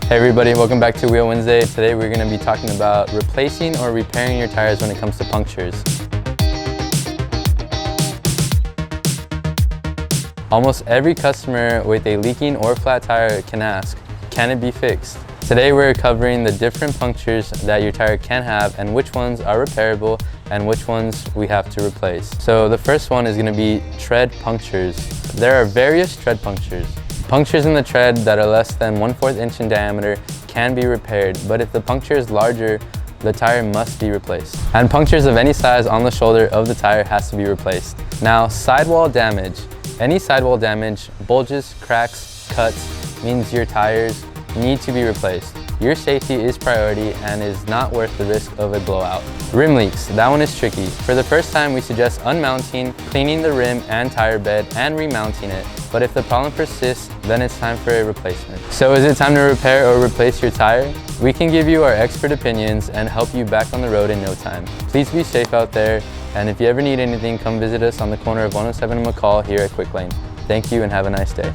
Hey everybody, welcome back to Wheel Wednesday. Today we're going to be talking about replacing or repairing your tires when it comes to punctures. Almost every customer with a leaking or flat tire can ask, can it be fixed? Today we're covering the different punctures that your tire can have and which ones are repairable and which ones we have to replace. So the first one is going to be tread punctures. There are various tread punctures. Punctures in the tread that are less than 1/4 inch in diameter can be repaired, but if the puncture is larger, the tire must be replaced. And punctures of any size on the shoulder of the tire has to be replaced. Now, sidewall damage. Any sidewall damage, bulges, cracks, cuts, means your tires need to be replaced. Your safety is priority and is not worth the risk of a blowout. Rim leaks, that one is tricky. For the first time, we suggest unmounting, cleaning the rim and tire bed, and remounting it. But if the problem persists, then it's time for a replacement. So is it time to repair or replace your tire? We can give you our expert opinions and help you back on the road in no time. Please be safe out there, and if you ever need anything, come visit us on the corner of 107 and McCall here at Quick Lane. Thank you and have a nice day.